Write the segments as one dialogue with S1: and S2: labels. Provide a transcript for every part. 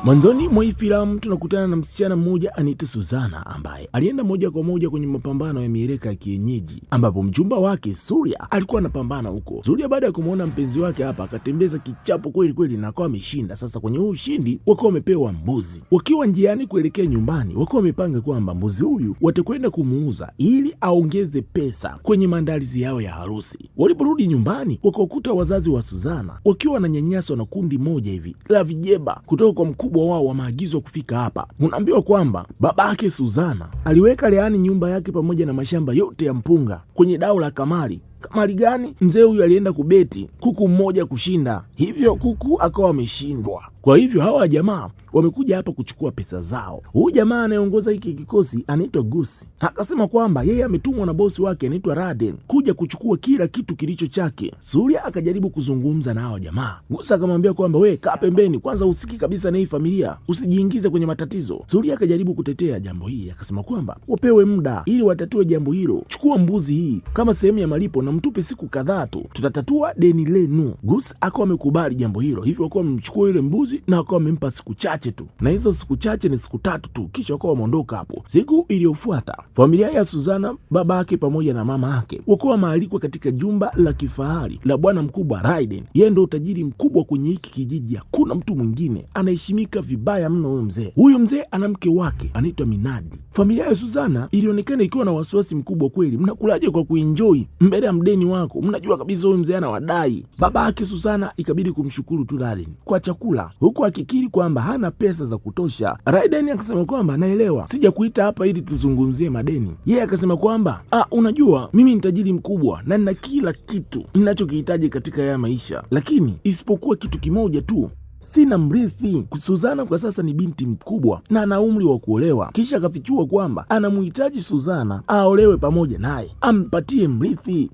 S1: Mwanzoni mwa hii filamu tunakutana na msichana mmoja anaitwa Suzana ambaye alienda moja kwa moja kwenye mapambano ya mieleka ya kienyeji ambapo mchumba wake Surya alikuwa anapambana huko. Surya baada ya kumuona mpenzi wake hapa akatembeza kichapo kweli kweli na akawa ameshinda. Sasa kwenye huu ushindi wakiwa wamepewa mbuzi. Wakiwa njiani kuelekea nyumbani wakiwa wamepanga kwamba mbuzi huyu watakwenda kumuuza ili aongeze pesa kwenye maandalizi yao ya harusi. Waliporudi nyumbani wakakuta wazazi wa Suzana wakiwa wananyanyaswa na kundi moja hivi la vijeba kutoka kwa mkubwa wao wa maagizo kufika hapa. Unaambiwa kwamba babake Suzana aliweka leani nyumba yake pamoja na mashamba yote ya mpunga kwenye dau la kamari. Kamari gani? Mzee huyu alienda kubeti kuku mmoja kushinda, hivyo kuku akawa ameshindwa. Kwa hivyo hawa jamaa wamekuja hapa kuchukua pesa zao. Huyu jamaa anayeongoza hiki kikosi anaitwa Gusi. Akasema kwamba yeye ametumwa na bosi wake anaitwa Raden kuja kuchukua kila kitu kilicho chake. Surya akajaribu kuzungumza na hawa jamaa. Gusi akamwambia kwamba we kaa pembeni kwanza, usiki kabisa na hii familia, usijiingize kwenye matatizo. Surya akajaribu kutetea jambo hili, akasema kwamba wapewe muda ili watatue jambo hilo. Chukua mbuzi hii kama sehemu ya malipo na mtupe siku kadhaa tu, tutatatua deni lenu. Gusi akawa amekubali jambo hilo, hivyo akawa amemchukua ile mbuzi na akawa amempa siku chache tu, na hizo siku chache ni siku 3 tu, kisha akawa wameondoka hapo. Siku iliyofuata familia ya Suzana, baba yake pamoja na mama yake, wakuwa maalikwa katika jumba la kifahari la bwana mkubwa Raiden. Yeye ndo utajiri mkubwa kwenye hiki kijiji, hakuna mtu mwingine, anaheshimika vibaya mno huyo mzee. Huyu mzee ana mke wake anaitwa Minadi. Familia ya Suzana ilionekana ikiwa na wasiwasi mkubwa kweli. Mnakulaje kwa kuenjoy mbele ya mdeni wako? Mnajua kabisa huyu mzee anawadai. Baba yake Suzana ikabidi kumshukuru tu Raiden kwa chakula, huku akikiri kwamba hana pesa za kutosha. Raiden akasema kwamba naelewa, sija kuita hapa ili tuzungumzie madeni. Yeye akasema kwamba unajua mimi ni tajiri mkubwa na nina kila kitu ninachokihitaji katika haya maisha, lakini isipokuwa kitu kimoja tu, sina mrithi. Suzana kwa sasa ni binti mkubwa na ana umri wa kuolewa. Kisha akafichua kwamba anamhitaji Suzana aolewe pamoja naye, ampatie mrithi.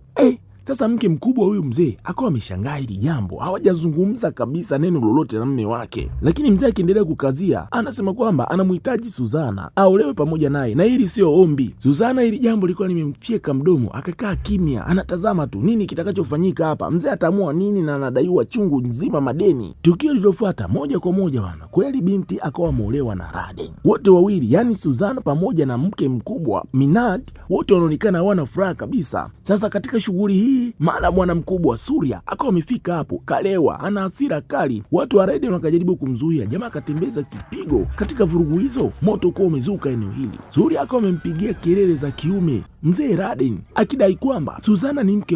S1: Sasa mke mkubwa huyu mzee akawa ameshangaa hili jambo, hawajazungumza kabisa neno lolote na mme wake, lakini mzee akiendelea kukazia, anasema kwamba anamhitaji Suzana aolewe pamoja naye na hili sio ombi. Suzana hili jambo lilikuwa limemfyeka mdomo, akakaa kimya, anatazama tu nini kitakachofanyika hapa, mzee ataamua nini, na anadaiwa chungu nzima madeni. Tukio lililofuata moja kwa moja bwana, kweli binti akawa ameolewa na Raden. Wote wawili, yani Suzana pamoja na mke mkubwa Minad, wote wanaonekana hawana furaha kabisa. Sasa katika shughuli hii mara bwana mkubwa Surya akawa amefika hapo, kalewa, ana hasira kali. Watu wa Raiden wakajaribu kumzuia, jamaa akatembeza kipigo. Katika vurugu hizo moto ukawa umezuka eneo hili. Surya akawa amempigia kelele za kiume mzee Raiden akidai kwamba Suzana ni mke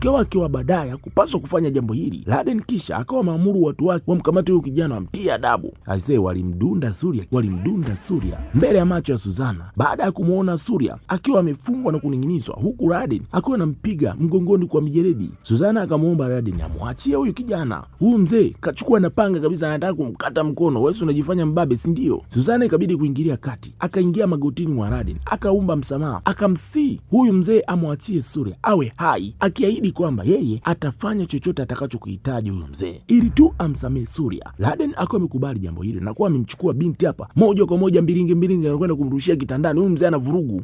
S1: wake wa baadaye, hakupaswa kufanya jambo hili. Raiden kisha akawa maamuru watu wake wamkamate huyo kijana, wamtie adabu. Aisee, walimdunda Surya mbele ya macho ya Suzana baada ya kumuona Surya akiwa amefungwa na kuning'inizwa, huku Raiden akiwa anampiga mgongoni kwa mijeledi. Suzana akamwomba Raiden amwachie huyu kijana. Huyu mzee kachukua na panga kabisa, anataka kumkata mkono. Wewe unajifanya mbabe, si ndio? Suzana ikabidi kuingilia kati, akaingia magotini mwa Raiden, akaomba msamaha, akamsii huyu mzee amwachie Surya awe hai, akiahidi kwamba yeye atafanya chochote atakachokuhitaji huyu mzee ili tu amsamehe Surya. Raiden akawa amekubali jambo hili na kuwa amemchukua binti hapa moja kwa moja, mbilinge anakwenda kumrushia kitandani. Huyu mzee ana vurugu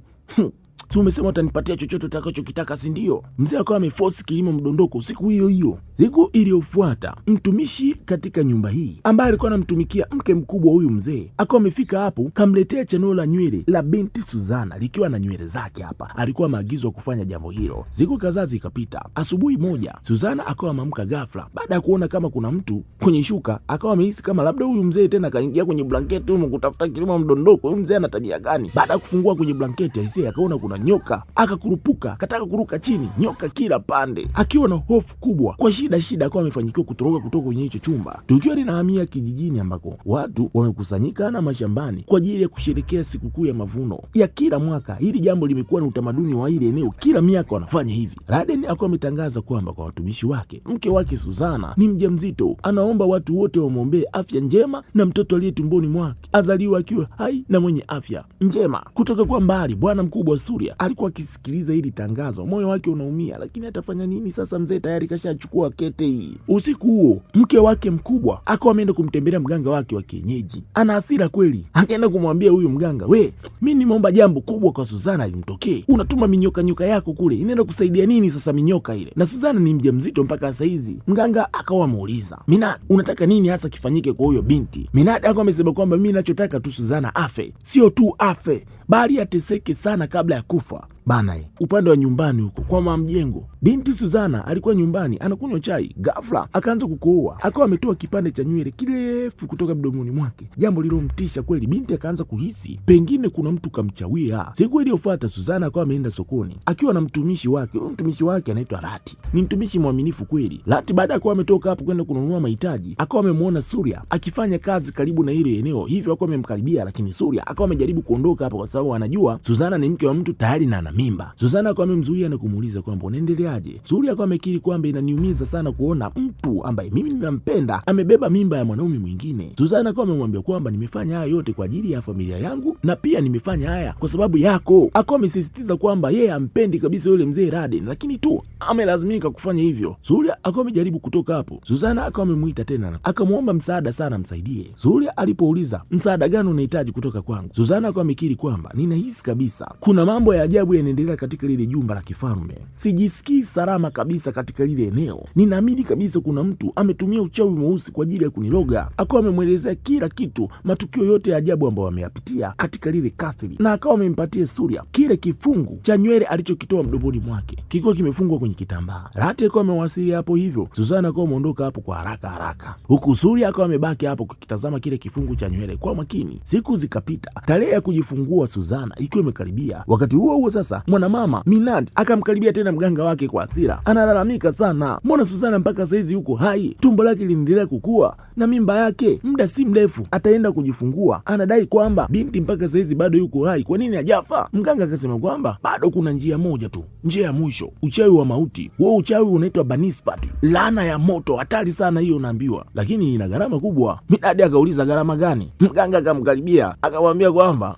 S1: umesema utanipatia chochote utakachokitaka, si ndio? Mzee akawa ameforce kilimo mdondoko. Siku hiyo siku iliyofuata, mtumishi katika nyumba hii ambaye alikuwa anamtumikia mke mkubwa huyu mzee akawa amefika hapo, kamletea chanuo la nywele la binti Suzana likiwa na nywele zake hapa. Alikuwa ameagizwa kufanya jambo hilo. Siku kadhaa zikapita. Asubuhi moja Suzana akawa ameamka ghafla baada ya kuona kama kuna mtu kwenye shuka. Akawa amehisi kama labda huyu mzee tena kaingia kwenye blanketi huko kutafuta kilimo mdondoko. Huyu mzee ana tabia gani? Baada ya kufungua kwenye blanketi aisee, akaona kuna nyoka, akakurupuka, kataka kuruka chini, nyoka kila pande. Akiwa na hofu kubwa, kwa shida akawa amefanyikiwa kutoroka kutoka kwenye hicho chumba. Tukio linahamia kijijini ambako watu wamekusanyika na mashambani kwa ajili ya kusherehekea sikukuu ya mavuno ya kila mwaka. Hili jambo limekuwa ni utamaduni wa ile eneo, kila miaka wanafanya hivi. Raiden akawa ametangaza kwamba kwa watumishi wake, mke wake Suzana ni mjamzito, anaomba watu wote wamwombee afya njema na mtoto aliye tumboni mwake azaliwa akiwa hai na mwenye afya njema. Kutoka kwa mbali bwana mkubwa Surya alikuwa akisikiliza hili tangazo, moyo wake unaumia, lakini atafanya nini sasa? Mzee tayari kashachukua kete hii. Usiku huo mke wake mkubwa akawa ameenda kumtembelea mganga wake wa kienyeji. Ana hasira kweli, akaenda kumwambia huyu mganga, we Mimi nimeomba jambo kubwa kwa Suzana limtokee. Unatuma minyoka yako kule, inaenda kusaidia nini sasa minyoka ile? Na Suzana ni mjamzito mpaka sasa hizi. Mganga akawa amuuliza, Minadi, unataka nini hasa kifanyike kwa huyo binti? Minadi akawa amesema kwamba mimi ninachotaka tu Suzana afe, sio tu afe bali ateseke sana kabla ya kufa. Bana, upande wa nyumbani huko kwa mama Mjengo, binti Suzana alikuwa nyumbani anakunywa chai, ghafla akaanza kukohoa, akawa ametoa kipande cha nywele kirefu kutoka mdomoni mwake, jambo lilomtisha kweli. Binti akaanza kuhisi pengine kuna mtu kamchawia. Siku iliyofuata Suzana akawa ameenda sokoni akiwa na mtumishi wake. Huyo mtumishi wake anaitwa Rati, ni mtumishi mwaminifu kweli. Rati baada ya kuwa ametoka hapo kwenda kununua mahitaji, akawa amemwona Surya akifanya kazi karibu na ile eneo, hivyo akawa amemkaribia, lakini Surya akawa amejaribu kuondoka hapo kwa sababu anajua Suzana ni mke wa mtu tayari na ana mimba. Suzana akawa amemzuia na kumuuliza kwamba unaendeleaje. Surya akawa amekiri kwamba inaniumiza sana kuona mtu ambaye mimi ninampenda amebeba mimba ya mwanaume mwingine. Suzana akawa amemwambia kwamba nimefanya haya yote kwa ajili ya familia yangu na pia nimefanya haya kwa sababu yako. Akawa amesisitiza kwamba yeye ampendi kabisa yule mzee Raden, lakini tu amelazimika kufanya hivyo. Surya akawa amejaribu kutoka hapo. Suzana akawa amemuita tena akamwomba msaada sana msaidie. Surya alipouliza msaada gani unahitaji kutoka kwangu, Suzana akawa amekiri kwamba ninahisi kabisa kuna mambo ya ajabu yanaendelea katika lile jumba la kifalme. Sijisikii salama kabisa katika lile eneo. Ninaamini kabisa kuna mtu ametumia uchawi mweusi kwa ajili ya kuniloga. Akawa amemwelezea kila kitu, matukio yote ya ajabu ambayo ameyapitia katika lile kathiri, na akawa amempatia Surya kile kifungu cha nywele alichokitoa mdomoni mwake, kikiwa kimefungwa kwenye kitambaa. Rati akawa amewasili hapo, hivyo Suzana akawa ameondoka hapo kwa haraka, huku Surya akawa amebaki hapo kukitazama kile kifungu cha nywele kwa makini. Siku zikapita, tarehe ya kujifungua Suzana ikiwa imekaribia. Wakati huo sasa mwanamama Minadi akamkaribia tena mganga wake kwa hasira, analalamika sana, mbona Suzana mpaka saizi yuko hai, tumbo lake linaendelea kukua na mimba yake muda si mrefu ataenda kujifungua. Anadai kwamba binti mpaka saizi bado yuko hai, kwa nini hajafa? Mganga akasema kwamba bado kuna njia moja tu, njia ya mwisho, uchawi wa mauti. Huo uchawi unaitwa Banispati, laana ya moto, hatari sana hiyo unaambiwa, lakini ina gharama kubwa. Minadi akauliza gharama gani? Mganga akamkaribia akamwambia kwamba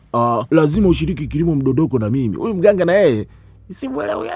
S1: lazima ushiriki kilimo mdodoko na mimi. Huyu mganga na yeye simuelewi.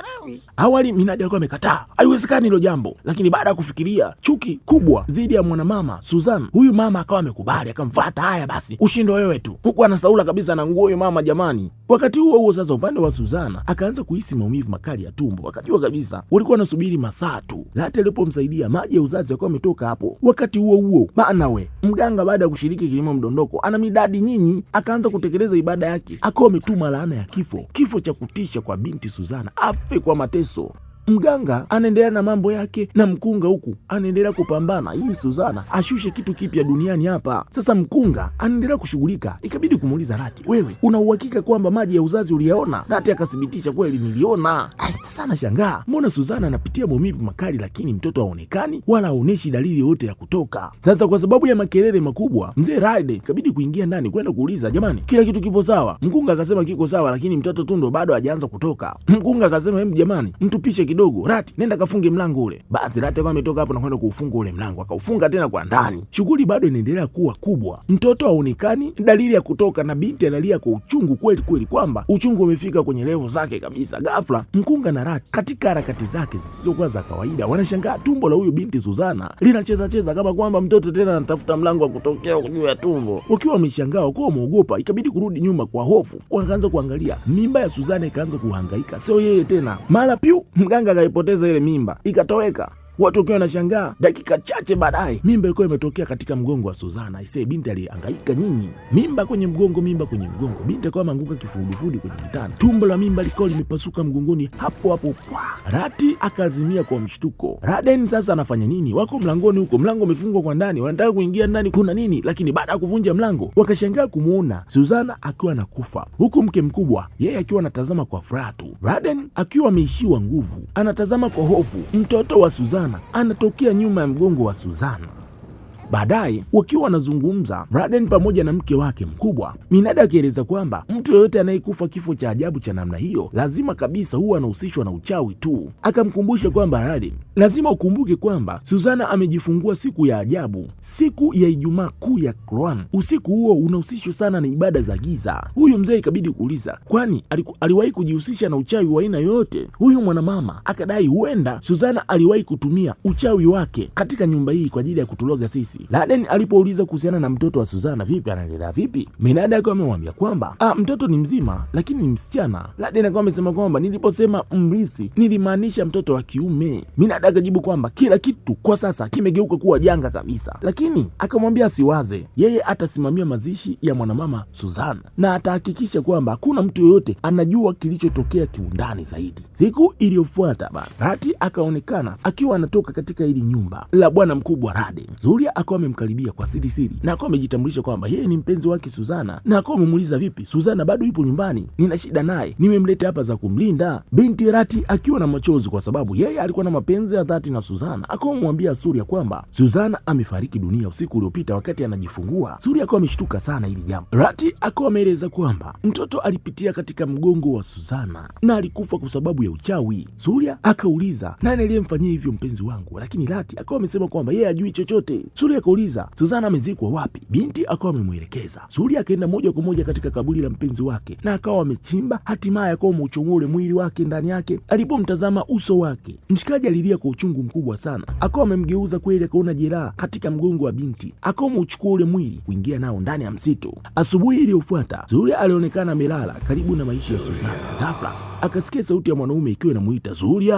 S1: Awali Minadi alikuwa amekataa, haiwezekani hilo jambo, lakini baada ya kufikiria chuki kubwa dhidi ya mwanamama Suzana, huyu mama akawa amekubali, akamfuata. Haya basi, ushindo wewe tu, huku anasaula kabisa na nguo hiyo mama jamani. Wakati huo sasa upande wa Suzana akaanza kuhisi maumivu makali ya tumbo, akajua kabisa ulikuwa anasubiri masaa tu. Hata alipomsaidia maji ya uzazi akawa ametoka hapo. Wakati huo bana mganga baada ya kushiriki kilimo mdondoko ana midadi nyinyi, akaanza kutekeleza ibada yake, akawa ametuma laana ya kifo cha kutisha kwa binti Suzana afe kwa mateso. Mganga anaendelea na mambo yake na mkunga huku anaendelea kupambana ili Suzana ashushe kitu kipya duniani hapa. Sasa mkunga anaendelea kushughulika, ikabidi kumuuliza Rati, wewe una uhakika kwamba maji ya uzazi uliyaona? Rati akathibitisha kweli, niliona. Sasa anashangaa mbona Suzana anapitia maumivu makali lakini mtoto haonekani wala haoneshi dalili yote ya kutoka. Sasa kwa sababu ya makelele makubwa, mzee Raden ikabidi kuingia ndani kwenda kuuliza, jamani, kila kitu kipo sawa? Mkunga akasema kiko sawa, lakini mtoto tu ndo bado hajaanza kutoka. Mkunga akasema hebu jamani, mtupishe kidogo, Rati nenda kafunge mlango ule. Basi Rati akawa ametoka hapo na kwenda kuufunga ule mlango, akaufunga tena kwa ndani. Shughuli bado inaendelea kuwa kubwa, mtoto haonekani, dalili ya kutoka, na binti analia kwa uchungu kweli kweli, kwamba uchungu umefika kwenye levo zake kabisa. Ghafla mkunga na Rati katika harakati zake zisizokuwa za kawaida wanashangaa tumbo la huyu binti Suzana linacheza kama kwamba mtoto tena anatafuta mlango wa kutokea juu ya tumbo. Wakiwa wameshangaa, wakiwa wameogopa, ikabidi kurudi nyuma kwa hofu. Wakaanza kuangalia mimba ya Suzana ikaanza kuhangaika, sio yeye tena. Mara piu mganga akaipoteza ile mimba ikatoweka. Watu wakiwa wanashangaa, dakika chache baadaye mimba ilikuwa imetokea katika mgongo wa Suzana. Isee, binti alihangaika nyinyi, mimba kwenye mgongo. Binti akawa ameanguka kifudifudi kwenye kitanda, tumbo la mimba likawa limepasuka mgongoni hapo hapo. Rati akazimia kwa mshtuko. Raden sasa anafanya nini? Wako mlangoni huko, mlango umefungwa kwa ndani, wanataka kuingia ndani, kuna nini? Lakini baada ya kuvunja mlango wakashangaa kumuona Suzana akiwa anakufa, huku mke mkubwa yeye akiwa anatazama kwa furaha tu. Raden akiwa ameishiwa nguvu anatazama kwa hofu. Mtoto wa Suzana anatokea nyuma ya mgongo wa Suzana. Baadaye wakiwa wanazungumza, Raden pamoja na mke wake mkubwa, Minadi akieleza kwamba mtu yeyote anayekufa kifo cha ajabu cha namna hiyo lazima kabisa huwa anahusishwa na uchawi tu. Akamkumbusha kwamba Raden, lazima ukumbuke kwamba Suzana amejifungua siku ya ajabu, siku ya Ijumaa Kuu ya Qur'an. Usiku huo unahusishwa sana na ibada za giza. Huyu mzee ikabidi kuuliza, kwani aliwahi kujihusisha na uchawi wa aina yoyote? Huyu mwanamama akadai huenda Suzana aliwahi kutumia uchawi wake katika nyumba hii kwa ajili ya kutuloga sisi. Raden alipouliza kuhusiana na mtoto wa Suzana, vipi anaendelea vipi, Minada akawa amemwambia kwamba mtoto ni mzima lakini ni msichana. Raden akawa amesema kwamba niliposema mrithi nilimaanisha mtoto wa kiume. Minada akajibu kwamba kila kitu kwa sasa kimegeuka kuwa janga kabisa, lakini akamwambia asiwaze, yeye atasimamia mazishi ya mwanamama Suzana na atahakikisha kwamba hakuna mtu yoyote anajua kilichotokea kiundani zaidi. Siku iliyofuata Rati akaonekana akiwa anatoka katika hili nyumba la bwana mkubwa Raden. Zuria akawa amemkaribia kwa siri na akawa amejitambulisha kwamba yeye ni mpenzi wake Suzana, na akawa amemuuliza vipi, Suzana bado yupo nyumbani? Nina shida naye, nimemleta hapa za kumlinda. Binti Rati akiwa na machozi kwa sababu yeye alikuwa na mapenzi ya dhati na Suzana, akawa amemwambia Zuria kwamba Suzana amefariki dunia usiku uliopita wakati anajifungua. Zuria akawa ameshtuka sana hili jambo. Rati akawa ameeleza kwamba mtoto alipitia katika mgongo wa Suzana na alikufa kwa sababu ya uchawi. Zuria akauliza nani aliyemfanyia hivyo mpenzi wangu, lakini Rati akawa amesema kwamba yeye hajui chochote. Zuria akauliza Suzana amezikwa wapi? Binti akawa amemwelekeza. Zuria akaenda moja kwa moja katika kaburi la mpenzi wake na akawa amechimba, hatimaye akawa ameuchomoa ule mwili wake. Ndani yake alipomtazama uso wake, mshikaji alilia kwa uchungu mkubwa sana. Akawa amemgeuza kweli, akaona jeraha katika mgongo wa binti, akawa ameuchukua ule mwili kuingia nao ndani ya msitu. Asubuhi iliyofuata Zuria alionekana amelala karibu na maisha ya Suzana. Ghafla akasikia sauti ya mwanaume ikiwa inamuita Zuria.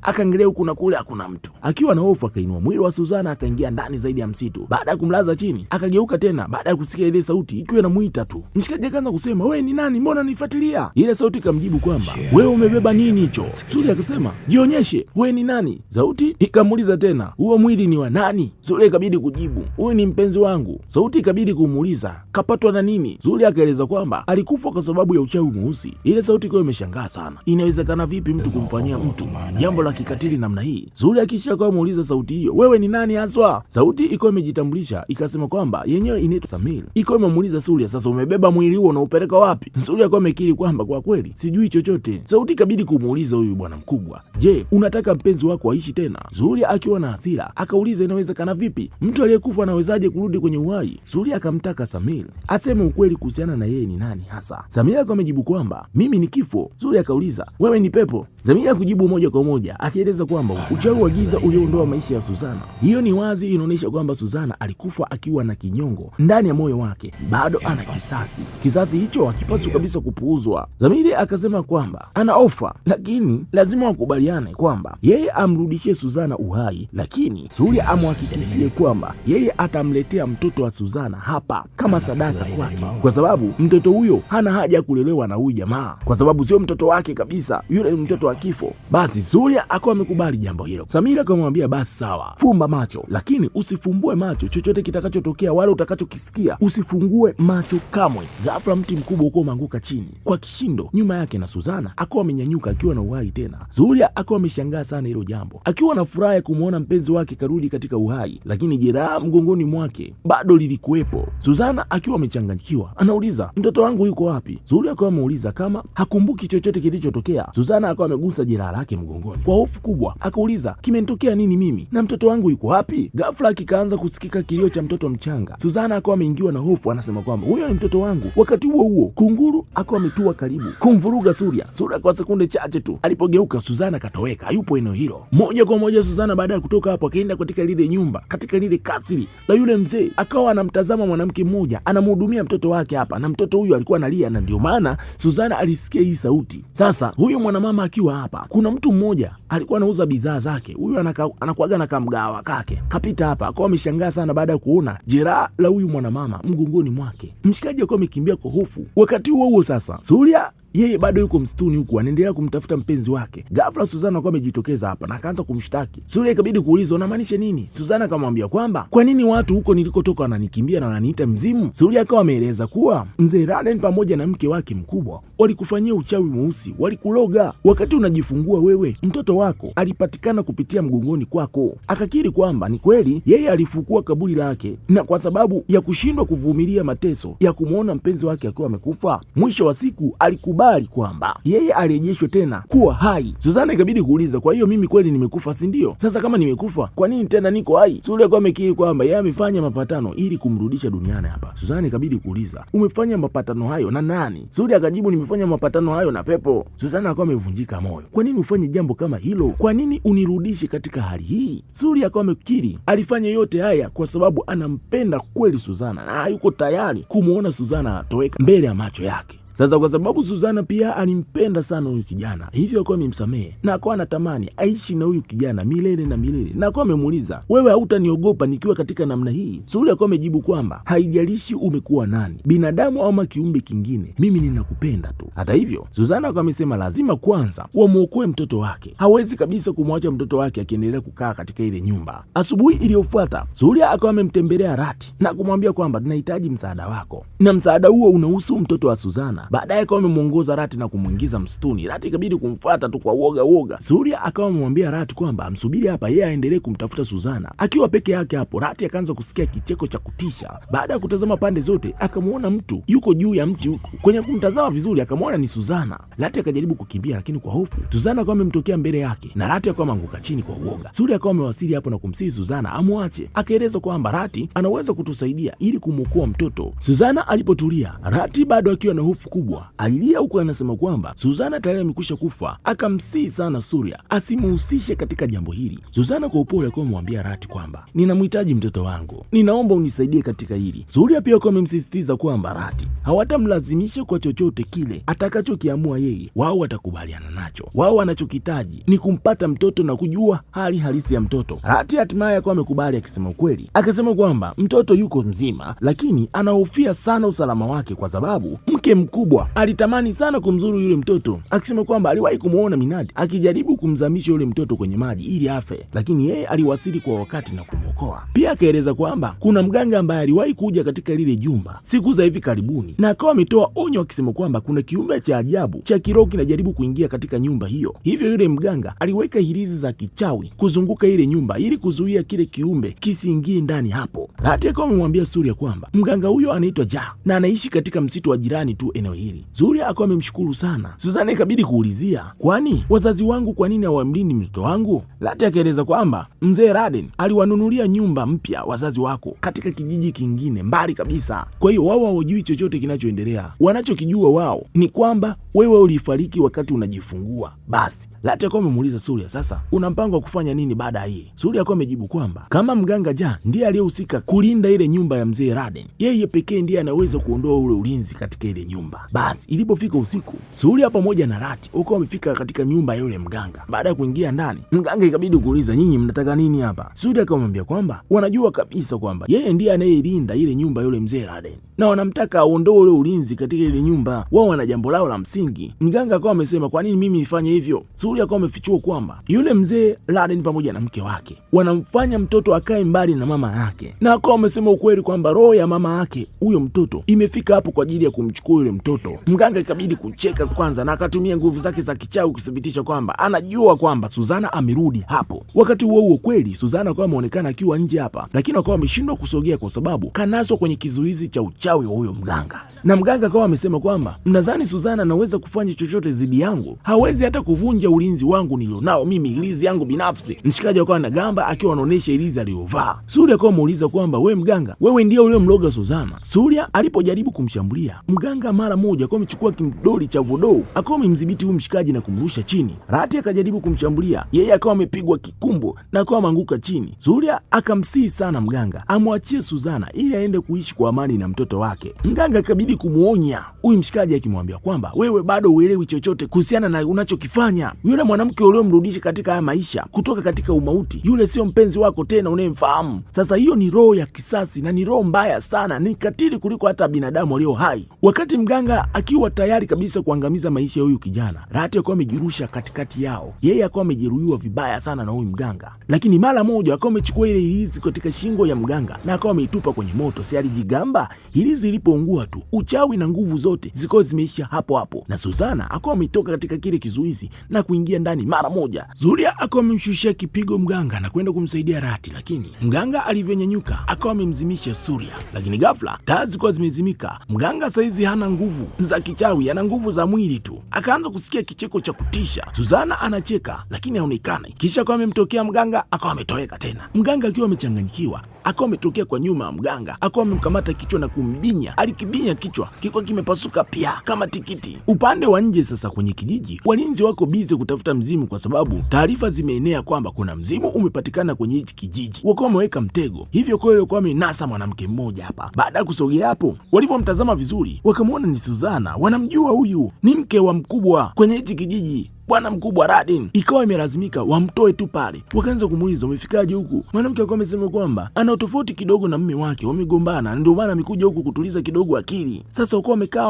S1: Akaangalia huku na kule, hakuna mtu. Akiwa na hofu akainua mwili wa Suzana akaingia ndani zaidi ya msitu. Baada ya kumlaza chini akageuka tena baada ya kusikia ile sauti ikiwa inamuita tu. Mshikaji akaanza kusema, wewe ni nani, mbona nifuatilia? Ile sauti ikamjibu kwamba wewe umebeba nini hicho? Zuria akasema, jionyeshe, wewe ni nani? Sauti ikamuuliza tena, huo mwili ni wa nani? Zuria ikabidi kujibu, huyu ni mpenzi wangu. Sauti ikabidi kumuuliza, kapatwa na nini? Zuria akaeleza kwamba alikufa kwa sababu ya uchawi mweusi. Ile sauti ikawa imeshangaa sana, inawezekana vipi mtu kumfanyia mtu jambo la kikatili namna hii? Zuria kisha akawa muuliza sauti hiyo, wewe ni nani haswa? Sauti ikawa imejitambulisha ikasema kwamba yenyewe inaitwa Samir. Ikawa imemuuliza Zuria, sasa umebeba mwili huo na upeleka wapi? Zuria akawa amekiri kwamba kwa kweli sijui chochote. Sauti ikabidi kumuuliza huyu bwana mkubwa, je, unataka mpenzi wako aishi tena? Zuria akiwa na hasira akauliza, inawezekana vipi mtu aliyekufa anawezaje kurudi kwenye uhai? Zuria akamtaka Samir aseme ukweli kuhusiana na yeye ni nani hasa. Samir akawa amejibu kwamba mimi ni kifo. Zuria akauliza, wewe ni pepo? Samir kujibu moja kwa moja akieleza kwamba uchawi wa giza ulioondoa maisha ya Suzana. Hiyo ni wazi inaonyesha kwamba Suzana alikufa akiwa na kinyongo ndani ya moyo wake, bado ana kisasi. Kisasi hicho hakipaswi kabisa kupuuzwa. Samir akasema kwamba ana ofa, lakini lazima wakubaliane kwamba yeye amrudishie Suzana uhai, lakini Zuria amhakikishie kwamba yeye atamletea mtoto wa Suzana hapa kama sadaka kwake, kwa sababu mtoto huyo hana haja ya kulelewa na huyu jamaa, kwa sababu sio mtoto wake kabisa, yule ni mtoto wa kifo. Basi Zuria akawa amekubali jambo hilo. Samira akamwambia basi sawa, fumba macho, lakini usifumbue macho. Chochote kitakachotokea wala utakachokisikia usifungue macho kamwe. Ghafla mti mkubwa uko umeanguka chini kwa kishindo nyuma yake, na Suzana akawa amenyanyuka akiwa na uhai tena. Zuria akawa ameshangaa sana hilo jambo, akiwa na furaha ya kumwona mpenzi wake karudi katika uhai, lakini jeraha mgongoni mwake bado lilikuwepo. Suzana akiwa amechanganyikiwa anauliza, mtoto wangu yuko wapi? Zuria akawa ameuliza kama hakumbuki chochote kilichotokea. Suzana akawa amegusa jeraha lake mgongoni kwa hofu kubwa, akauliza, kimenitokea nini mimi na mtoto wangu yuko wapi? Ghafla kikaanza kusikika kilio cha mtoto mchanga. Suzana akawa ameingiwa na hofu, anasema kwamba huyo ni mtoto wangu. Wakati huo huo kunguru akawa ametua karibu kumvuruga Zuria. Zuria kwa sekunde chache tu alipogeuka, Suzana katoweka, hayupo eneo hilo. Moja kwa moja Suzana baada ya kutoka hapo akaenda katika lile nyumba, katika lile kasri la yule mzee, akawa anamtazama mwanamke mmoja anamhudumia mtoto wake hapa, na mtoto huyu alikuwa analia, na ndio maana Suzana alisikia hii sauti. Sasa huyu mwanamama akiwa hapa, kuna mtu mmoja alikuwa anauza bidhaa zake, huyu anakuaga na kamgawa kake, kapita hapa, akawa ameshangaa sana baada ya kuona jeraha la huyu mwanamama mgongoni mwake. Mshikaji akawa amekimbia kwa hofu. Wakati huo huo sasa Zuria yeye bado yuko msituni huku anaendelea kumtafuta mpenzi wake. Ghafla Suzana akawa amejitokeza hapa na akaanza kumshtaki. Zuria ikabidi kuuliza, unamaanisha nini? Suzana akamwambia kwamba kwa nini watu huko nilikotoka wananikimbia na wananiita mzimu? Zuria akawa ameeleza kuwa mzee Raden pamoja na mke wake mkubwa walikufanyia uchawi mweusi, walikuloga. Wakati unajifungua wewe, mtoto wako alipatikana kupitia mgongoni kwako. Akakiri kwamba ni kweli yeye alifukua kaburi lake, na kwa sababu ya kushindwa kuvumilia mateso ya kumwona mpenzi wake akiwa amekufa, mwisho wa siku alikubali akakubali kwamba yeye arejeshwe tena kuwa hai. Suzana ikabidi kuuliza, kwa hiyo mimi kweli nimekufa, si ndio? Sasa kama nimekufa, kwa nini tena niko hai? Suria akawa amekiri kwamba yeye amefanya mapatano ili kumrudisha duniani hapa. Suzana ikabidi kuuliza, umefanya mapatano hayo na nani? Suria akajibu, nimefanya mapatano hayo na pepo. Suzana akawa amevunjika moyo. Kwa nini ufanye jambo kama hilo? Kwa nini unirudishe katika hali hii? Suria akawa amekiri alifanya yote haya kwa sababu anampenda kweli Suzana na hayuko tayari kumuona Suzana atoweka mbele ya macho yake. Sasa kwa sababu Suzana pia alimpenda sana huyu kijana, hivyo akawa amemsamehe na akawa anatamani aishi na huyu kijana milele na milele, na akawa amemuuliza, wewe hautaniogopa nikiwa katika namna hii? Suria akawa amejibu kwamba haijalishi umekuwa nani, binadamu ama kiumbe kingine, mimi ninakupenda tu. Hata hivyo Suzana akawa amesema lazima kwanza wamuokoe mtoto wake, hawezi kabisa kumwacha mtoto wake akiendelea kukaa katika ile nyumba. Asubuhi iliyofuata Suria akawa amemtembelea Rati na kumwambia kwamba tunahitaji msaada wako, na msaada huo unahusu mtoto wa Suzana. Baadaye akawa amemuongoza Rati na kumwingiza msituni. Rati ikabidi kumfuata tu kwa uoga. Suria akawa amemwambia Rati kwamba amsubiri hapa, yeye aendelee kumtafuta Suzana. Akiwa peke yake hapo, Rati akaanza kusikia kicheko cha kutisha. Baada ya kutazama pande zote, akamuona mtu yuko juu ya mti huko. Kwenye kumtazama vizuri, akamuona ni Suzana. Rati akajaribu kukimbia, lakini kwa hofu Suzana akawa amemtokea mbele yake na Rati akawa ameanguka chini kwa uoga. Suria akawa amewasili hapo na kumsihi Suzana amwache, akaeleza kwamba Rati anaweza kutusaidia ili kumwokoa mtoto. Suzana alipotulia, Rati bado akiwa na hofu kubwa ailia huko, anasema kwamba Suzana tayari amekwisha kufa. Akamsihi sana Suria asimuhusishe katika jambo hili. Suzana kwa upole akawa amemwambia Rati kwamba ninamhitaji mtoto wangu, ninaomba unisaidie katika hili. Suria pia akawa amemsisitiza kwamba Rati hawatamlazimisha kwa chochote kile, atakachokiamua yeye wao watakubaliana nacho. Wao wanachokitaji ni kumpata mtoto na kujua hali halisi ya mtoto. Rati hatimaye akawa amekubali akisema ukweli, akasema kwamba mtoto yuko mzima, lakini anahofia sana usalama wake kwa sababu mke mkubwa alitamani sana kumzuru yule mtoto, akisema kwamba aliwahi kumuona Minadi akijaribu kumzamisha yule mtoto kwenye maji ili afe, lakini yeye aliwasili kwa wakati na kumwokoa. Pia akaeleza kwamba kuna mganga ambaye aliwahi kuja katika lile jumba siku za hivi karibuni, na akawa ametoa onyo akisema kwamba kuna kiumbe cha ajabu cha kiroho kinajaribu kuingia katika nyumba hiyo. Hivyo yule mganga aliweka hirizi za kichawi kuzunguka ile nyumba ili kuzuia kile kiumbe kisiingie ndani hapo. Rati akawa amemwambia Suria kwamba mganga huyo anaitwa Ja na anaishi katika msitu wa jirani tu eneo hili. Suria akawa amemshukuru sana. Suzana ikabidi kuulizia, kwani wazazi wangu kwa nini hawamlindi mtoto wangu? Rati akaeleza kwamba mzee Raden aliwanunulia nyumba mpya wazazi wako katika kijiji kingine mbali kabisa, kwa hiyo wao hawajui chochote kinachoendelea. Wanachokijua wao ni kwamba wewe ulifariki wakati unajifungua. Basi Rati akawa amemuuliza Suria, sasa una mpango wa kufanya nini baada ya hii? Suria akawa amejibu kwamba kama mganga Ja ndiye aliyehusika kulinda ile nyumba ya mzee Raden, yeye pekee ndiye anaweza kuondoa ule ulinzi katika ile nyumba. Basi ilipofika usiku, Suria pamoja na Rati wakawa wamefika katika nyumba ya yule mganga. Baada ya kuingia ndani, mganga ikabidi kuuliza, nyinyi mnataka nini hapa? Suria akamwambia kwamba wanajua kabisa kwamba yeye ndiye anayelinda ile nyumba yule mzee Raden na wanamtaka aondoe ule ulinzi katika ile nyumba. Wao wana jambo lao la msingi. Mganga akawa amesema, kwa nini mimi nifanye hivyo? Suria akawa amefichua kwamba yule mzee Raden pamoja na mke wake wanamfanya mtoto akae mbali na mama yake, na akawa amesema ukweli kwamba roho ya mama yake huyo mtoto imefika hapo kwa ajili ya kumchukua yule mtoto. Mganga ikabidi kucheka kwanza na akatumia nguvu zake za kichawi kuthibitisha kwamba anajua kwamba Suzana amerudi hapo. Wakati huo kweli Suzana akawa ameonekana akiwa nje hapa, lakini akawa ameshindwa kusogea kwa sababu kanaswa kwenye kizuizi cha uchawi wa huyo mganga. Na mganga akawa amesema kwamba mnadhani Suzana anaweza kufanya chochote dhidi yangu? Hawezi hata kuvunja ulinzi wangu nilionao mimi, ilizi yangu binafsi. Mshikaji akawa anagamba akiwa anaonesha ilizi aliyovaa. Suria akawa amuuliza kwamba we mganga, wewe ndiye ule mloga Suzana? Suria alipojaribu kumshambulia mganga, mara moja akawa amechukua kimdoli cha vodou akawa amemdhibiti huyu mshikaji na kumrusha chini. Rati akajaribu kumshambulia, yeye akawa amepigwa kikumbo na akawa ameanguka chini. Suria akamsihi sana mganga amwachie Suzana ili aende kuishi kwa amani na mtoto wake. Mganga akabidi kumuonya huyu mshikaji akimwambia kwamba wewe bado uelewi chochote kuhusiana na unachokifanya. Yule mwanamke uliomrudisha katika haya maisha kutoka katika umauti, yule sio mpenzi wako tena unayemfahamu. Sasa hiyo ni roho ya kisasi na ni roho mbaya sana, ni katili kuliko hata binadamu walio hai. Wakati mganga akiwa tayari kabisa kuangamiza maisha ya huyu kijana, Rati akawa amejirusha katikati yao. Yeye akawa amejeruhiwa vibaya sana na huyu mganga, lakini mara moja akawa amechukua ile hirizi katika shingo ya mganga na akawa ameitupa kwenye moto. Si alijigamba? Hirizi ilipoungua tu, uchawi na nguvu zote zikawa zimeisha hapo hapo, na Suzana akawa ametoka katika kile kizuizi na kuingia ndani mara moja. Zuria akawa amemshushia kipigo mganga na kwenda kumsaidia Rati, lakini mganga alivyonyanyuka akawa amemzimisha Surya. Lakini ghafla taa zilikuwa zimezimika. Mganga saizi hana nguvu za kichawi, ana nguvu za mwili tu. Akaanza kusikia kicheko cha kutisha. Suzana anacheka lakini haonekani. Kisha akawa amemtokea mganga, akawa ametoweka tena. Mganga akiwa amechanganyikiwa akawa ametokea kwa nyuma ya mganga, akawa amemkamata kichwa na kumbinya. Alikibinya kichwa, kilikuwa kimepasuka pia kama tikiti. Upande wa nje sasa kwenye kijiji, walinzi wako bize kutafuta mzimu, kwa sababu taarifa zimeenea kwamba kuna mzimu umepatikana kwenye hichi kijiji. Wakawa wameweka mtego, hivyo kwa hiyo walikuwa wamenasa mwanamke mmoja hapa. Baada ya kusogea hapo, walipomtazama vizuri wakamwona ni Suzana. Wanamjua huyu ni mke wa mkubwa kwenye hichi kijiji, bwana mkubwa Radin. Ikawa imelazimika wamtoe tu pale. Wakaanza kumuuliza umefikaje huku? Mwanamke alikuwa amesema kwamba ana tofauti kidogo na mume wake, wamegombana, ndio maana amekuja huku kutuliza kidogo akili. Sasa wakawa wamekaa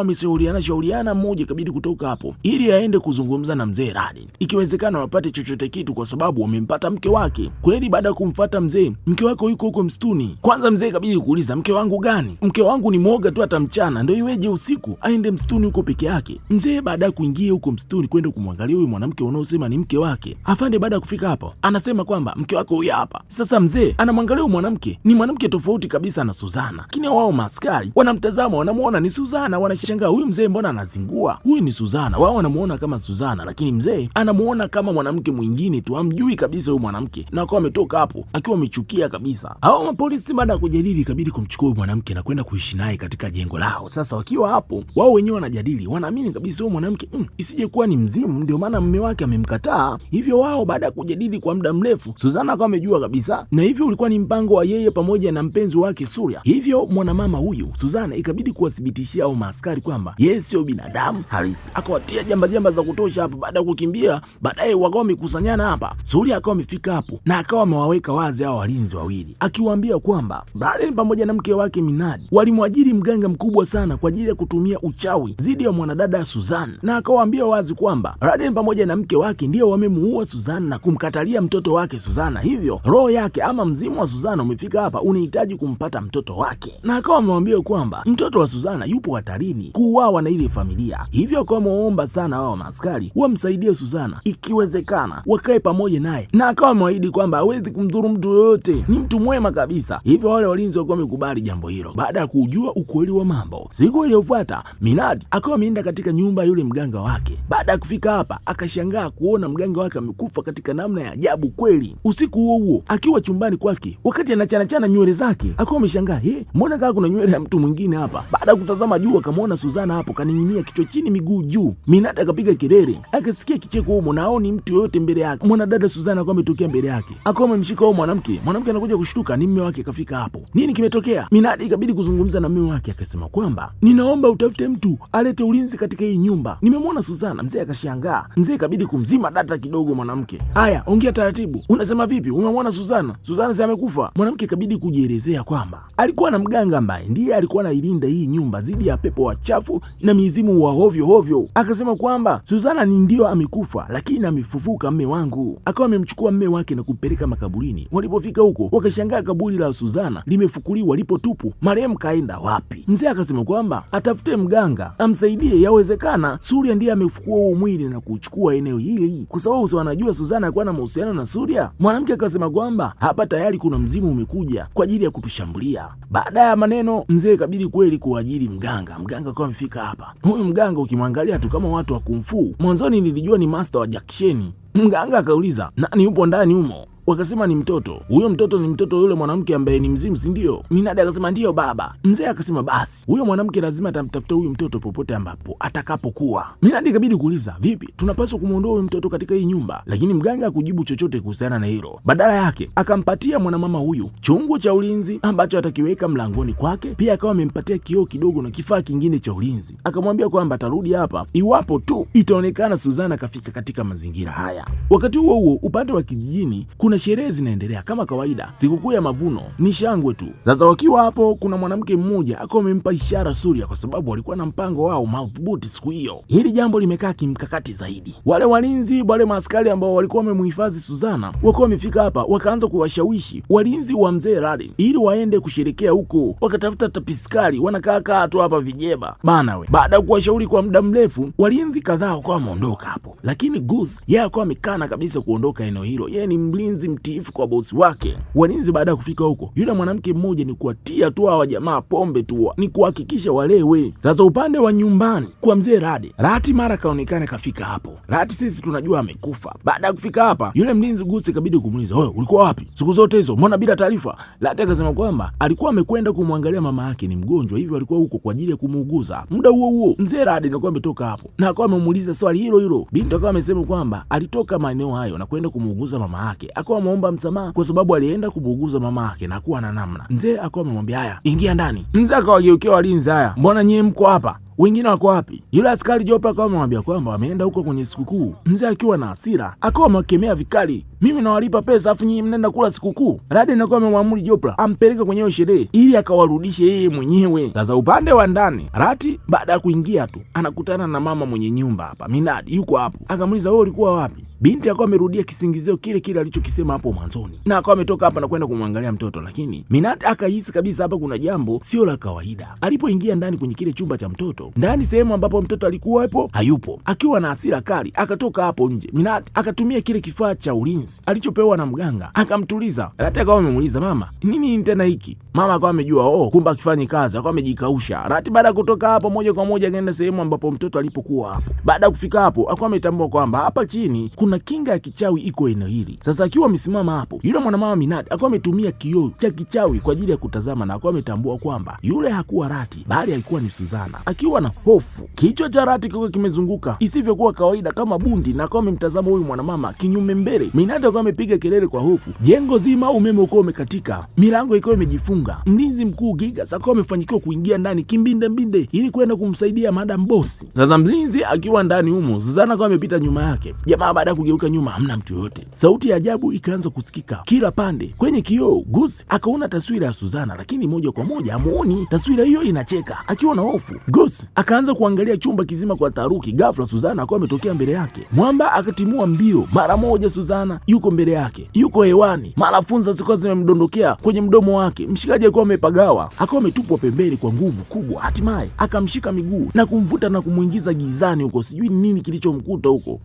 S1: wameshauriana, mmoja kabidi kutoka hapo ili aende kuzungumza na mzee Radin, ikiwezekana wapate chochote kitu, kwa sababu wamempata mke wake. Kweli baada ya kumfuata mzee, mke wako yuko huko msituni. Kwanza mzee kabidi kuuliza mke wangu gani? Mke wangu ni mwoga tu, hata mchana ndio iweje usiku aende msituni huko peke yake? Mzee baada ya kuingia huko msituni kwenda kumwangalia mwanamke unaosema ni mke wake, afande baada ya kufika hapo anasema kwamba mke wako huyu hapa. Sasa mzee anamwangalia mwanamke, ni mwanamke tofauti kabisa na Suzana, lakini wao maaskari wanamtazama, wanamuona ni Suzana, wanashangaa huyu mzee mbona anazingua, huyu ni Suzana. Wao wanamuona kama Suzana, lakini mzee anamuona kama mwanamke mwingine tu, amjui kabisa huyu mwanamke, na wakawa wametoka hapo akiwa amechukia kabisa. Hao mapolisi baada ya kujadili kabidi kumchukua mwanamke na kwenda kuishi naye katika jengo lao. Sasa wakiwa hapo, wao wenyewe wanajadili, wanaamini kabisa huyu mwanamke isije kuwa ni mzimu, ndio maana mume wake amemkataa. Hivyo wao baada ya kujadili kwa muda mrefu, Suzana akawa amejua kabisa, na hivyo ulikuwa ni mpango wa yeye pamoja na mpenzi wake Surya. Hivyo mwanamama huyu Suzana ikabidi kuwathibitishia au maaskari kwamba yeye sio binadamu halisi. Akawatia jamba za kutosha hapo. Baada ya kukimbia, baadaye wakawa wamekusanyana hapa. Surya akawa amefika hapo na akawa amewaweka wazi hao walinzi wawili, akiwaambia kwamba Braden pamoja na mke wake Minadi walimwajiri mganga mkubwa sana kwa ajili ya kutumia uchawi dhidi ya mwanadada Suzana, na akawaambia wazi kwamba Braden pamoja na mke wake ndio wamemuua Suzana na kumkatalia mtoto wake Suzana. Hivyo roho yake ama mzimu wa Suzana umefika hapa, unahitaji kumpata mtoto wake, na akawa amemwambia kwamba mtoto wa Suzana yupo hatarini kuuawa na ile familia. Hivyo akawa ameomba sana wao maaskari wamsaidie Suzana, ikiwezekana wakae pamoja naye, na akawa ameahidi kwamba hawezi kumdhuru mtu yoyote, ni mtu mwema kabisa. Hivyo wale walinzi wakawa wamekubali jambo hilo. Baada ya kujua ukweli wa mambo, siku iliyofuata Minadi akawa ameenda katika nyumba yule mganga wake. Baada ya kufika hapa, akashangaa kuona mganga wake amekufa katika namna ya ajabu kweli. Usiku huo huo akiwa chumbani kwake, wakati anachana nywele zake, akawa ameshangaa, mbona kama kuna nywele ya mtu mwingine hapa? Baada ya kutazama juu, akamwona Suzana hapo kaning'inia kichwa chini miguu juu. Minadi akapiga kelele, akasikia kicheko humo, naoni mtu yoyote mbele yake. Mwanadada Suzana akawa ametokea mbele yake, akawa amemshika huyo mwanamke. Mwanamke anakuja kushtuka, ni mume wake kafika hapo. Nini kimetokea? Minadi ikabidi kuzungumza na mume wake, akasema kwamba ninaomba utafute mtu alete ulinzi katika hii nyumba, nimemwona Suzana. Mzee akashangaa, mzee ikabidi kumzima data kidogo mwanamke. Haya, ongea taratibu, unasema vipi? Umemwona Suzana? Suzana si amekufa? Mwanamke ikabidi kujielezea kwamba alikuwa na mganga ambaye ndiye alikuwa anailinda hii nyumba dhidi ya pepo wachafu na mizimu wa hovyo hovyo. Akasema kwamba Suzana ni ndio amekufa, lakini amefufuka mme wangu. Akawa amemchukua mme wake na kumpeleka makaburini. Walipofika huko, wakashangaa kaburi la Suzana limefukuliwa, lipo tupu. Marehemu kaenda wapi? Mzee akasema kwamba atafute mganga amsaidie, yawezekana Surya ndiye amefukua huo mwili na kuchukua eneo hili, kwa sababu wanajua Suzana alikuwa na mahusiano na Surya. Mwanamke akasema kwamba hapa tayari kuna mzimu umekuja kwa ajili ya kutushambulia. Baada ya maneno, mzee kabidi kweli kuajiri mganga. Mganga akawa amefika hapa. Huyu mganga ukimwangalia tu kama watu wa kumfu, mwanzoni nilijua ni master wa jaksheni. Mganga akauliza, nani yupo ndani humo? Wakasema ni mtoto. Huyo mtoto ni mtoto yule mwanamke ambaye ni mzimu, si ndio? Minadi akasema ndio baba. Mzee akasema basi huyo mwanamke lazima atamtafuta huyu mtoto popote ambapo atakapokuwa. Minadi ikabidi kuuliza, vipi tunapaswa kumuondoa huyu mtoto katika hii nyumba? Lakini mganga hakujibu chochote kuhusiana na hilo. Badala yake akampatia mwanamama huyu chungu cha ulinzi ambacho atakiweka mlangoni kwake. Pia akawa amempatia kioo kidogo na kifaa kingine cha ulinzi. Akamwambia kwamba atarudi hapa iwapo tu itaonekana Suzana kafika katika mazingira haya. Wakati huo huo, upande wa kijijini kuna kuna sherehe zinaendelea kama kawaida, sikukuu ya mavuno, ni shangwe tu. Sasa wakiwa hapo, kuna mwanamke mmoja akawa amempa ishara Surya kwa sababu walikuwa na mpango wao madhubuti siku hiyo. Hili jambo limekaa kimkakati zaidi. Wale walinzi, wale maaskari ambao walikuwa wamemhifadhi Suzana wakiwa wamefika hapa, wakaanza kuwashawishi walinzi wa mzee Raden ili waende kusherekea huko, wakatafuta tapiskari wanakaa tu hapa vijeba bana we. Baada ya kuwashauri kwa muda mrefu, walinzi kadhaa wakawa wameondoka hapo, lakini Goose yeye akawa amekana kabisa kuondoka eneo hilo. Yeye ni mlinzi mtiifu kwa bosi wake. Walinzi baada ya kufika huko, yule mwanamke mmoja ni kuatia tu hawa jamaa pombe tu, ni kuhakikisha walewe. Sasa upande wa nyumbani kwa mzee Raden, Rati mara kaonekana kafika hapo. Rati sisi tunajua amekufa. Baada ya kufika hapa, yule mlinzi Goose ikabidi kumuuliza, "Wewe ulikuwa wapi siku zote hizo? Mbona bila taarifa?" Rati akasema kwamba alikuwa amekwenda kumwangalia mama yake, ni mgonjwa hivyo alikuwa huko kwa ajili ya kumuuguza. Muda huo huo mzee Raden alikuwa ametoka hapo na akawa amemuuliza swali hilo hilo. Binti akawa amesema kwamba alitoka maeneo hayo na kwenda kumuuguza mama yake, akawa ameomba msamaha kwa sababu alienda kumuuguza mama yake na kuwa na namna. Mzee akawa amemwambia, "Haya, ingia ndani." Mzee akawageukia walinzi, "Haya, mbona nyie mko hapa? Wengine wako wapi?" Yule askari jopa akawa amemwambia kwamba wameenda huko kwenye sikukuu. Mzee akiwa na hasira akawa amekemea vikali, "Mimi nawalipa pesa afu nyinyi mnaenda kula sikukuu?" Raden akawa amemwamuru Jopra ampeleke kwenye hiyo sherehe ili akawarudishe yeye mwenyewe. Sasa upande wa ndani, Rati baada ya kuingia tu anakutana na mama mwenye nyumba hapa, Minad yuko hapo. Akamuuliza, "Wewe ulikuwa wapi?" Binti akawa amerudia kisingizio kile kile alichokisema hapo mwanzoni, na akawa ametoka hapa na kwenda kumwangalia mtoto, lakini Minad akahisi kabisa hapa kuna jambo sio la kawaida. Alipoingia ndani kwenye kile chumba cha mtoto, ndani sehemu ambapo mtoto alikuwa hapo hayupo. Akiwa na hasira kali akatoka hapo nje. Minad akatumia kile kifaa cha ulinzi alichopewa na mganga akamtuliza. Rati akawa amemuuliza, "Mama, nini tena hiki?" Mama akawa amejua kumbe akifanyi kazi, akawa amejikausha. Rati baada ya kutoka hapo moja kwa moja akaenda sehemu ambapo mtoto alipokuwa hapo. Baada ya kufika hapo akawa ametambua kwamba hapa chini kuna kinga ya kichawi iko eneo hili. Sasa akiwa amesimama hapo, yule mwanamama Minad akawa ametumia kioo cha kichawi kwa ajili ya kutazama na akawa ametambua kwamba yule hakuwa Rati bali alikuwa ni Suzana. Akiwa na hofu, kichwa cha Rati kilikuwa kimezunguka isivyokuwa kawaida kama bundi na akawa amemtazama huyu mwanamama kinyume mbele. Minad akawa amepiga kelele kwa hofu. Jengo zima umeme uko umekatika, milango ikawa imejifunga. Mlinzi mkuu Gigas akawa amefanikiwa kuingia ndani kimbinde mbinde ili kwenda kumsaidia Madam Boss. Sasa mlinzi akiwa ndani humo, Suzana akawa amepita nyuma yake. Jamaa baada ya kugeuka nyuma hamna mtu yoyote. Sauti ya ajabu ikaanza kusikika kila pande. Kwenye kioo Goose akaona taswira ya Suzana, lakini moja kwa moja hamuoni. Taswira hiyo inacheka. Akiwa na hofu, Goose akaanza kuangalia chumba kizima kwa taharuki. Ghafla Suzana akawa ametokea mbele yake. Mwamba akatimua mbio mara moja. Suzana yuko mbele yake, yuko hewani, mara funza zilikuwa zimemdondokea kwenye mdomo wake. Mshikaji alikuwa amepagawa, akawa ametupwa pembeni kwa nguvu kubwa. Hatimaye akamshika miguu na kumvuta na kumuingiza gizani huko. Sijui nini kilichomkuta huko.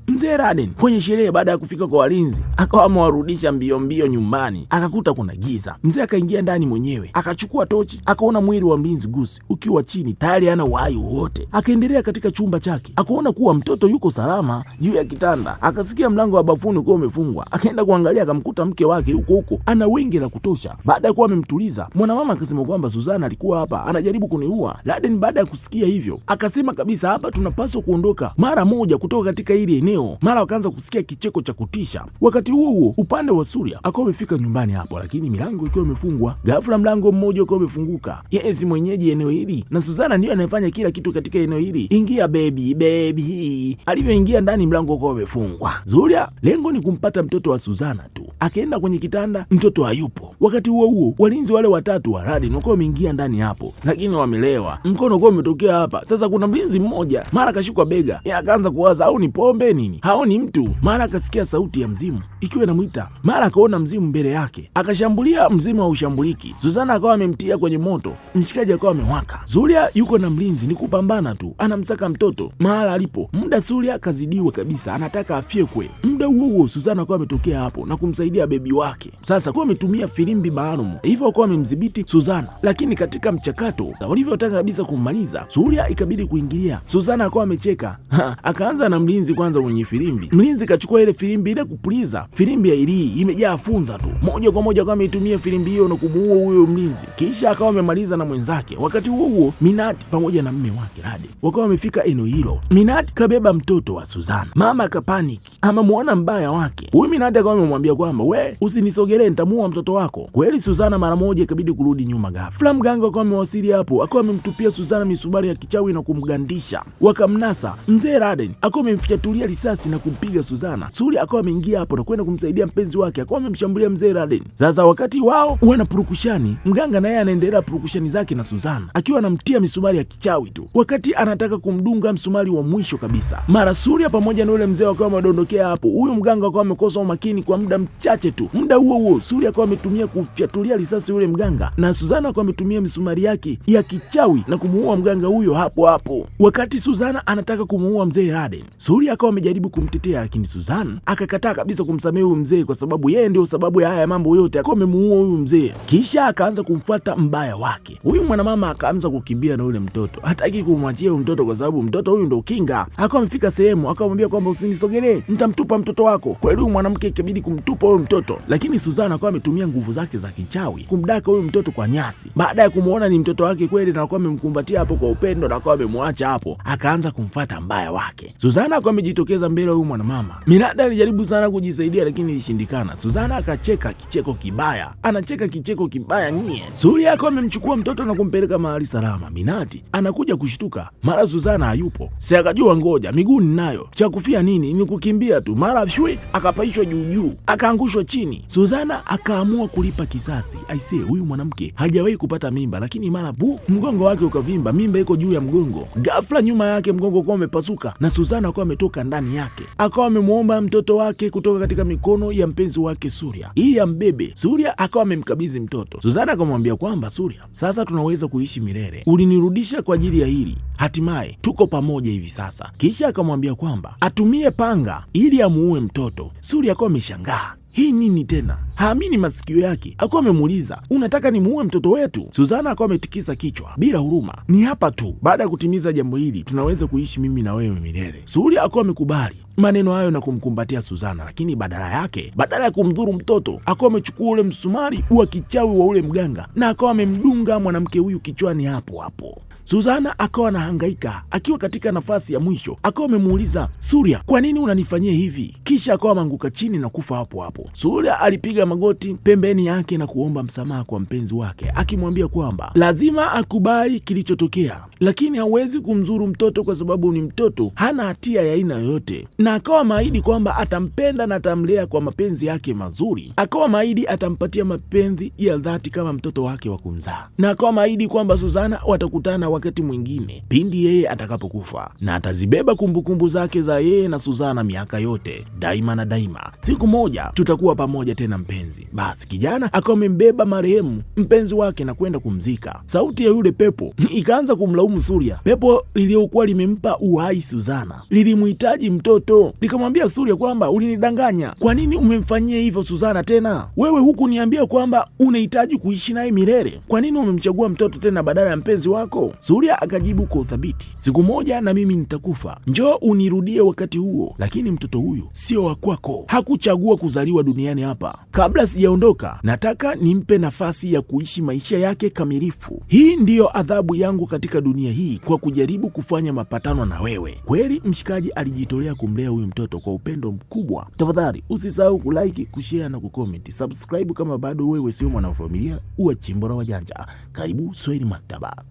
S1: Mzee Raden kwenye sherehe baada ya kufika kwa walinzi akawa amewarudisha mbio mbio nyumbani, akakuta kuna giza. Mzee akaingia ndani mwenyewe, akachukua tochi, akaona mwili wa mlinzi Goose ukiwa chini tayari hana uhai wowote. Akaendelea katika chumba chake, akaona kuwa mtoto yuko salama juu ya kitanda. Akasikia mlango wa bafuni ukiwa umefungwa, akaenda kuangalia, akamkuta mke wake huko ana wengi la kutosha. Baada ya kuwa amemtuliza, mwanamama akasema kwamba Suzana alikuwa hapa anajaribu kuniua. Raden baada ya kusikia hivyo akasema kabisa, hapa tunapaswa kuondoka mara moja kutoka katika hili eneo. Mara wakaanza kusikia kicheko cha kutisha. Wakati huo huo upande wa Surya akawa amefika nyumbani hapo, lakini milango ikiwa imefungwa. Ghafla mlango mmoja ukiwa umefunguka. Yeye si mwenyeji eneo hili na Suzana ndiye anayefanya kila kitu katika eneo hili. "Ingia baby." Alivyoingia ndani mlango ukiwa umefungwa. Surya lengo ni kumpata mtoto wa Suzana tu. Akaenda kwenye kitanda, mtoto hayupo. Wakati huo huo walinzi wale watatu wa Raden wakawa wameingia ndani hapo, lakini wamelewa. Mkono ukiwa umetokea hapa. Sasa kuna mlinzi mmoja mara kashikwa bega. Yeye akaanza kuwaza au ni pombe nini? Haoni mtu. Mara akasikia sauti ya mzimu ikiwa inamwita. Mara akaona mzimu mbele yake. Akashambulia, mzimu haushambuliki. Suzana akawa amemtia kwenye moto. Mshikaji akawa amewaka. Surya yuko na mlinzi ni kupambana tu. Anamsaka mtoto mahala alipo. Muda Surya kazidiwa kabisa. Anataka afyekwe. Muda huo Suzana akawa ametokea hapo na kumsaidia bebi wake. Sasa kwa ametumia filimbi maalum. Hivyo akawa amemdhibiti Suzana. Lakini katika mchakato walivyotaka kabisa kummaliza, Surya ikabidi kuingilia. Suzana akawa amecheka. Akaanza na mlinzi kwanza mwenye filimbi. Mlinzi kachukua ile filimbi ile kupuliza. Filimbi ya ilii imejaa funza tu. Moja kwa moja akawa ameitumia filimbi hiyo na kumuua huyo mlinzi. Kisha akawa amemaliza na mwenzake. Wakati huo Minad pamoja na mume wake Raden wakawa wamefika eneo hilo. Minad kabeba mtoto wa Suzana. Mama akapaniki. Amemuona mbaya wake. Huyu Minad akawa amemwambia kwamba, "We, usinisogelee nitamuua mtoto wako." Kweli Suzana mara moja ikabidi kurudi nyuma ghafla. Mganga akawa amewasili hapo. Akawa amemtupia Suzana misumari ya kichawi na kumgandisha. Wakamnasa. Mzee Raden akawa amemfyatulia risasi na kumpiga Suzana. Surya akawa ameingia hapo na kwenda kumsaidia mpenzi wake, akawa amemshambulia mzee Raden. Sasa wakati wao wana purukushani, mganga naye anaendelea purukushani zake na Suzana akiwa anamtia misumari ya kichawi tu. Wakati anataka kumdunga msumari wa mwisho kabisa, mara Surya pamoja na yule mzee wakawa wamedondokea hapo. Huyo mganga akawa amekosa umakini kwa muda mchache tu. Muda huo huo Surya akawa ametumia kufyatulia risasi yule mganga, na Suzana akawa ametumia misumari yake ya kichawi na kumuua mganga huyo hapo hapo. Wakati Suzana anataka kumuua mzee Raden, Surya akawa amejaribu kumtetea, lakini Suzana akakataa kabisa kumsamehe huyu mzee kwa sababu yeye ndio sababu ya haya mambo yote, akawa amemuua huyu mzee. Kisha akaanza kumfuata mbaya wake. Huyu mwanamama akaanza kukimbia na yule mtoto, hataki kumwachia huyu mtoto kwa sababu mtoto huyu ndio kinga. Akawa amefika sehemu akamwambia kwamba usinisogelee, nitamtupa mtoto wako. Kwa hiyo mwanamke ikabidi kumtupa huyu mtoto, lakini Suzana akawa ametumia nguvu zake za kichawi kumdaka huyu mtoto kwa nyasi. Baada ya kumuona ni mtoto wake kweli na akawa amemkumbatia hapo kwa upendo na akawa amemwacha hapo, akaanza kumfuata mbaya wake. Suzana akawa amejitokeza mbele huyu mwanamama. Minada alijaribu sana kujisaidia lakini ilishindikana. Suzana akacheka kicheko kibaya, anacheka kicheko kibaya nyie. Surya akawa amemchukua mtoto na kumpeleka mahali salama. Minati anakuja kushtuka, mara Suzana hayupo. Si akajua ngoja miguu ninayo, cha kufia nini, ni kukimbia tu. Mara shwe akapaishwa juu juu, akaangushwa chini. Suzana akaamua kulipa kisasi. Aisee, huyu mwanamke hajawahi kupata mimba, lakini mara mgongo wake ukavimba, mimba iko juu ya mgongo. Ghafla nyuma yake mgongo ukawa umepasuka na Suzana akawa ametoka ndani yake. Akawa amemuomba mtoto wake kutoka katika mikono ya mpenzi wake Surya ili ambebe. Surya akawa amemkabidhi mtoto. Suzana akamwambia kwamba Surya, sasa tunaweza kuishi milele, ulinirudisha kwa ajili ya hili, hatimaye tuko pamoja hivi sasa. Kisha akamwambia kwamba atumie panga ili amuue mtoto. Surya akawa ameshangaa, hii nini tena? Haamini masikio yake. Akawa amemuuliza, unataka nimuue mtoto wetu? Suzana akawa ametikisa kichwa bila huruma. Ni hapa tu, baada ya kutimiza jambo hili tunaweza kuishi mimi na wewe milele. Surya akawa amekubali maneno hayo na kumkumbatia Suzana, lakini badala ya kumdhuru mtoto akawa amechukua ule msumari wa kichawi wa ule mganga na akawa amemdunga mwanamke huyu kichwani hapo hapo. Suzana akawa anahangaika akiwa katika nafasi ya mwisho. Akawa amemuuliza Surya, kwa nini unanifanyia hivi? Kisha akawa ameanguka chini na kufa hapo hapo. Surya alipiga magoti pembeni yake na kuomba msamaha kwa mpenzi wake, akimwambia kwamba lazima akubali kilichotokea, lakini hawezi kumzuru mtoto kwa sababu ni mtoto, hana hatia ya aina yoyote. Na akawa ameahidi kwamba atampenda na atamlea kwa mapenzi yake mazuri. Akawa ameahidi atampatia mapenzi ya dhati kama mtoto wake wa kumzaa, na akawa ameahidi kwamba Suzana watakutana wakati mwingine pindi yeye atakapokufa, na atazibeba kumbukumbu zake za yeye na Suzana miaka yote, daima na daima. Siku moja tutakuwa pamoja tena mpenzi. Basi kijana akawa amembeba marehemu mpenzi wake na kwenda kumzika. Sauti ya yule pepo ikaanza kumlaumu Surya. Pepo liliokuwa limempa uhai Suzana lilimhitaji mtoto, likamwambia Surya kwamba ulinidanganya. Kwa nini umemfanyia hivyo Suzana tena? Wewe huku niambia kwamba unahitaji kuishi naye milele. Kwa nini umemchagua mtoto tena badala ya mpenzi wako? Surya akajibu kwa uthabiti, siku moja na mimi nitakufa, njoo unirudie wakati huo, lakini mtoto huyu sio wa kwako, hakuchagua kuzaliwa duniani hapa. Kabla sijaondoka, nataka nimpe nafasi ya kuishi maisha yake kamilifu. Hii ndiyo adhabu yangu katika dunia hii kwa kujaribu kufanya mapatano na wewe. Kweli mshikaji alijitolea kumlea huyu mtoto kwa upendo mkubwa. Tafadhali usisahau kulike, kushare na kucomment. Subscribe kama bado wewe sio mwanafamilia wa Chimbo la Wajanja. Karibu Swahili Maktaba.